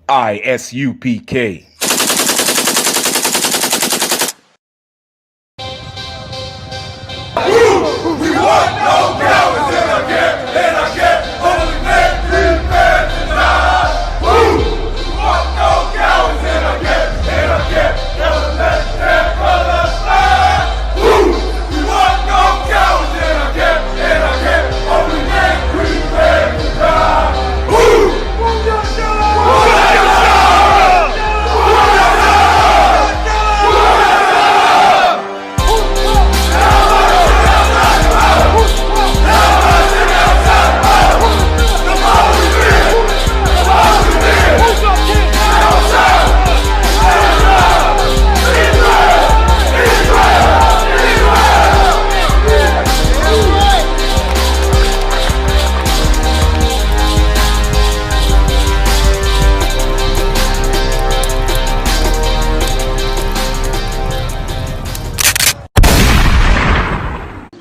I.S.U.P.K. We want no cowards in our camp, in our camp. Only men prepare to die. We want no cowards in our camp, in our camp. Never let their colors fly. We want no cowards in our camp, in our camp. Only men prepare to die.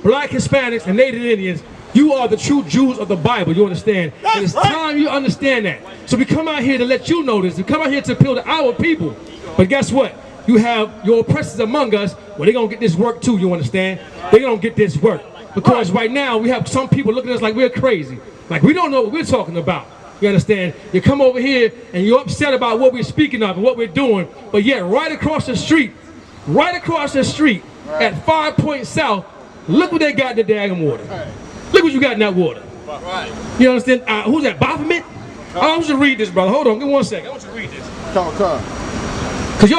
Black Hispanics and Native Indians, you are the true Jews of the Bible, you understand? And it's time you understand that. So we come out here to let you know this. We come out here to appeal to our people. But guess what? You have your oppressors among us, well, they're going to get this work too, you understand? They're going to get this work. Because right now, we have some people looking at us like we're crazy. Like we don't know what we're talking about. You understand? You come over here and you're upset about what we're speaking of and what we're doing. But yet, right across the street at 5 Points South, look what they got in the daggum water. Look what you got in that water. You understand? Who's that? Baphomet? I want you to read this, brother. Hold on, give me 1 second. I want you to read this. Because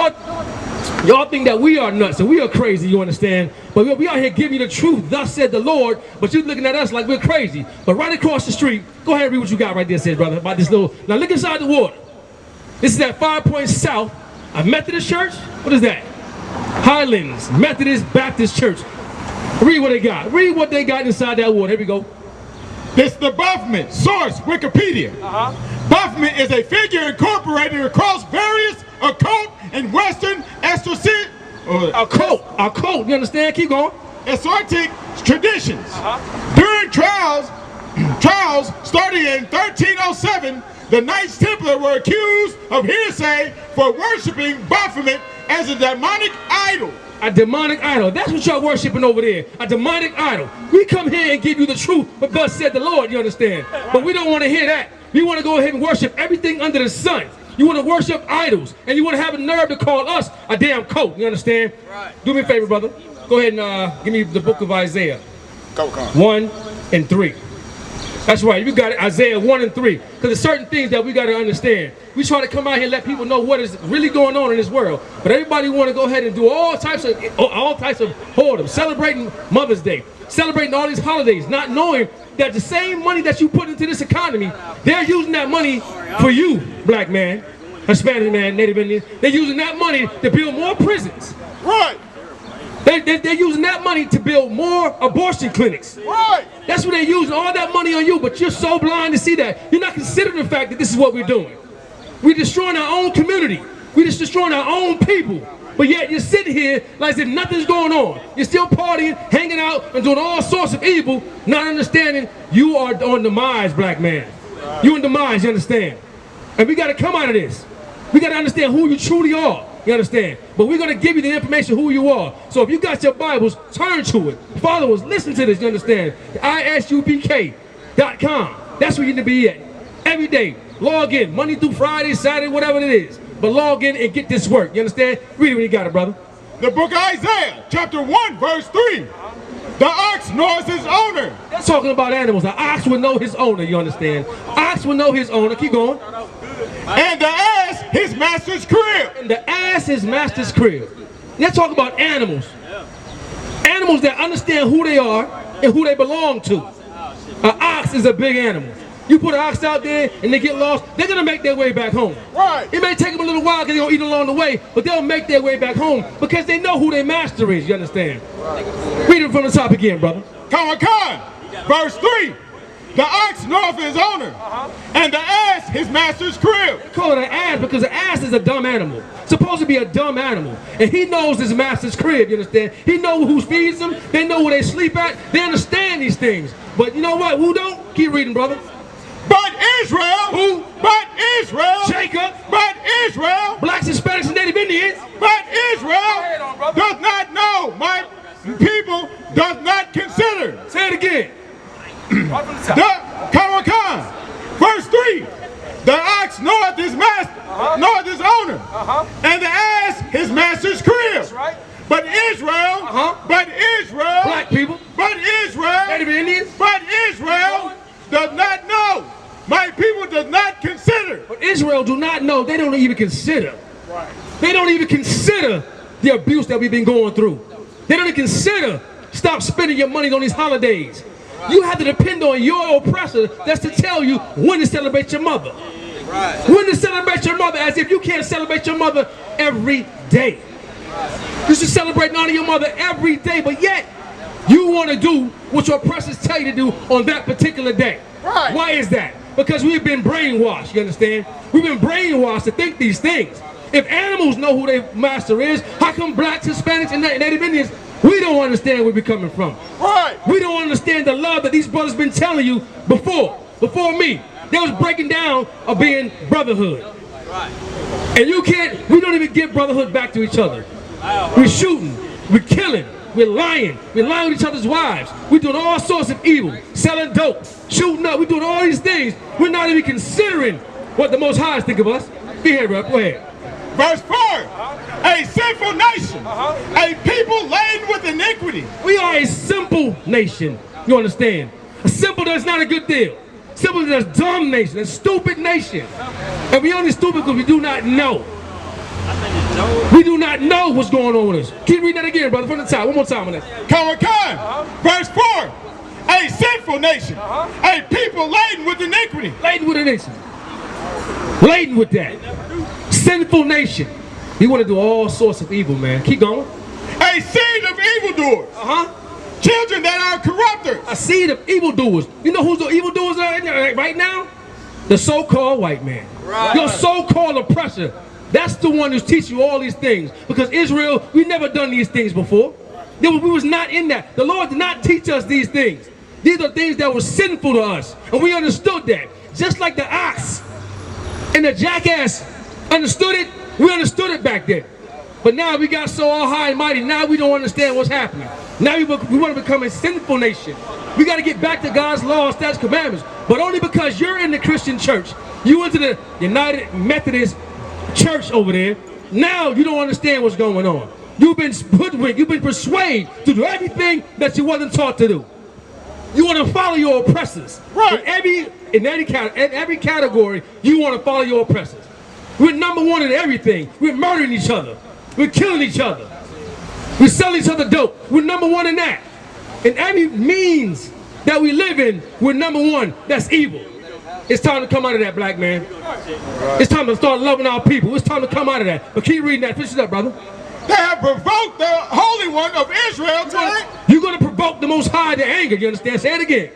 y'all think that we are nuts and we are crazy, you understand? But we out here giving you the truth, thus said the Lord, but you're looking at us like we're crazy. But right across the street, go ahead and read what you got right there, says, brother, about this little. Now look inside the water. This is at 5 Points South, a Methodist church. What is that? Highlands Methodist Baptist Church. Read what they got. Read what they got inside that water. Here we go. This is the Baphomet. Source, Wikipedia. Baphomet is a figure incorporated across various occult and Western esoteric, occult, you understand? Keep going. Esoteric traditions. During trials starting in 1307, the Knights Templar were accused of heresy for worshiping Baphomet as a demonic idol. A demonic idol. That's what y'all worshiping over there. A demonic idol. We come here and give you the truth, but thus said the Lord, you understand? But we don't want to hear that. We want to go ahead and worship everything under the sun. You want to worship idols, and you want to have a nerve to call us a damn cult, you understand? Right. Do me a favor, brother. Go ahead and give me the book of Isaiah. 1 and 3. That's right, you got it, Isaiah 1 and 3. Because there's certain things that we got to understand. We try to come out here and let people know what is really going on in this world. But everybody want to go ahead and do all types of whoredom, celebrating Mother's Day, celebrating all these holidays, not knowing that the same money that you put into this economy, they're using that money for you, black man, Hispanic man, Native Indian. They're using that money to build more prisons. Right. They're using that money to build more abortion clinics. Right. That's what they're using, all that money on you, but you're so blind to see that. You're not considering the fact that this is what we're doing. We're destroying our own community. We're just destroying our own people. But yet you're sitting here like as if nothing's going on. You're still partying, hanging out, and doing all sorts of evil, not understanding you are on demise, black man. You're on demise, you understand? And we got to come out of this. We got to understand who you truly are. You understand? But we're going to give you the information who you are. So if you got your Bibles, turn to it. Follow us. Listen to this. You understand? I.S.U.P.K.com. That's where you need to be at. Every day. Log in. Monday through Friday, Saturday, whatever it is. But log in and get this work. You understand? Read it when you got it, brother. The book of Isaiah, chapter 1, verse 3. The ox knows his owner. They're talking about animals. The ox will know his owner. You understand? Ox will know his owner. Keep going. And the ass, his master's crib. And the ass, his master's crib. They're talking about animals. Animals that understand who they are and who they belong to. An ox is a big animal. You put an ox out there and they get lost, they're going to make their way back home. Right. It may take them a little while because they're going to eat along the way, but they'll make their way back home because they know who their master is, you understand? Right. Read it from the top again, brother. Come, verse 3. The ox knoweth his owner, and the ass his master's crib. They call it an ass because an ass is a dumb animal. Supposed to be a dumb animal. And he knows his master's crib, you understand? He knows who feeds them. They know where they sleep at. They understand these things. But you know what? Who don't? Keep reading, brother. But Israel. Who? But Israel. Jacob. But his master, nor his owner, and the ass his master's crib. That's right. But Israel, Black people, but Israel, Native Indians, but Israel does not know. My people does not consider. but Israel do not know. They don't even consider. They don't even consider the abuse that we've been going through. They don't even consider stop spending your money on these holidays. You have to depend on your oppressor that's to tell you when to celebrate your mother. When to celebrate your mother, as if you can't celebrate your mother every day. You should celebrate and honor your mother every day, but yet you want to do what your oppressors tell you to do on that particular day. Right. Why is that? Because we've been brainwashed, you understand? We've been brainwashed to think these things. If animals know who their master is, how come blacks, Hispanics, and Native Indians, we don't understand where we're coming from? Right. We don't understand the love that these brothers been telling you before me. They was breaking down of being brotherhood. And we don't even give brotherhood back to each other. We're shooting, we're killing, we're lying with each other's wives. We're doing all sorts of evil, selling dope, shooting up, we're doing all these things. We're not even considering what the Most High think of us. Be here, bro, go ahead. Verse 4, a sinful nation, a people laden with iniquity. We are a simple nation, you understand? A simple that's not a good deal. Simple that's dumb nation, a stupid nation. And we only stupid because we do not know. We do not know what's going on with us. Keep reading that again, brother, from the top. One more time on that. Come. Verse 4, a sinful nation, a people laden with iniquity. Laden with a nation. Laden with that. Sinful nation. We want to do all sorts of evil, man. Keep going. A seed of evildoers. Children that are corrupters. A seed of evildoers. You know who's the evildoers right now? The so-called white man. Right. Your so-called oppressor. That's the one who's teaching you all these things. Because Israel, we never done these things before. We was not in that. The Lord did not teach us these things. These are things that were sinful to us. And we understood that. Just like the ox and the jackass understood it, we understood it back then. But now we got so all high and mighty, now we don't understand what's happening. Now we want to become a sinful nation. We got to get back to God's law, statutes, commandments. But only because you're in the Christian church, you went to the United Methodist church over there, now you don't understand what's going on. You've been hoodwinked, you've been persuaded to do everything that you wasn't taught to do. You want to follow your oppressors. Right. In every category, you want to follow your oppressors. We're number one in everything. We're murdering each other. We're killing each other. We're selling each other dope. We're number one in that. In every means that we live in, we're number one. That's evil. It's time to come out of that, black man. It's time to start loving our people. It's time to come out of that. But keep reading that. Finish it up, brother. They have provoked the Holy One of Israel to anger. You're going to provoke the Most High to anger. You understand? Say it again.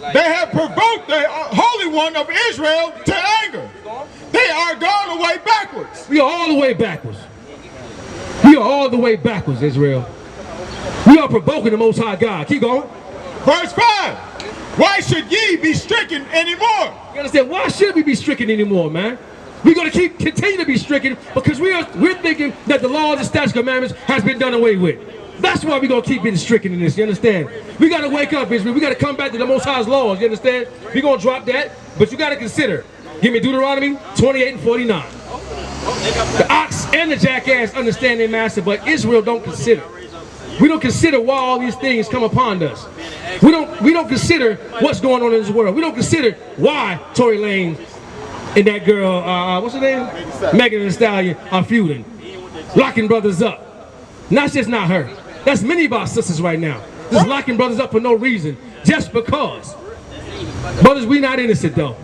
They have provoked the Holy One of Israel to anger. They are gone away backwards. We are all the way backwards. We are all the way backwards, Israel. We are provoking the Most High God. Keep going. Verse 5. Why should ye be stricken anymore? You understand? Why should we be stricken anymore, man? We're going to continue to be stricken because we're thinking that the laws and statutes and commandments has been done away with. That's why we're going to keep being stricken in this, you understand? We got to wake up, Israel. We got to come back to the Most High's laws, you understand? We're going to drop that, but you got to consider. Give me Deuteronomy 28 and 49. The ox and the jackass understand their master, but Israel don't consider. We don't consider why all these things come upon us. We don't consider what's going on in this world. We don't consider why Tory Lanez and that girl, what's her name? Megan Thee Stallion are feuding, locking brothers up. That's just not her. That's many of our sisters right now. Just locking brothers up for no reason, just because. Brothers, we not innocent though,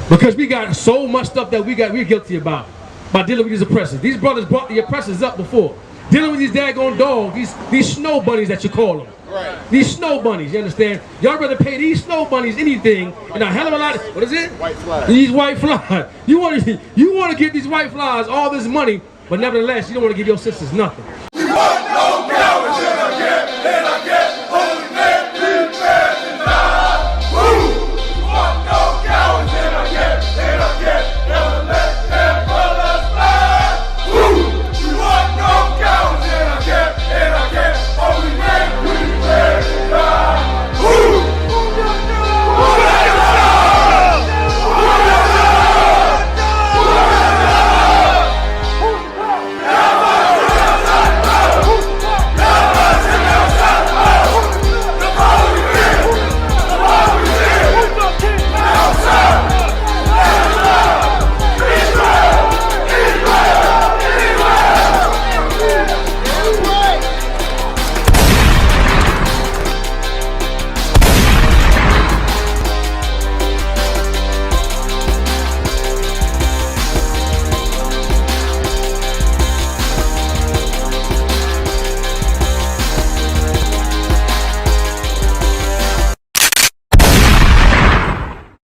because we got so much stuff that we're guilty about by dealing with these oppressors. These brothers brought the oppressors up before. Dealing with these daggone dogs, these snow bunnies that you call them. Right. These snow bunnies, you understand? Y'all rather pay these snow bunnies anything and a hell of a lot of, what is it? White flies. These white flies. You want to give these white flies all this money, but nevertheless, you don't want to give your sisters nothing.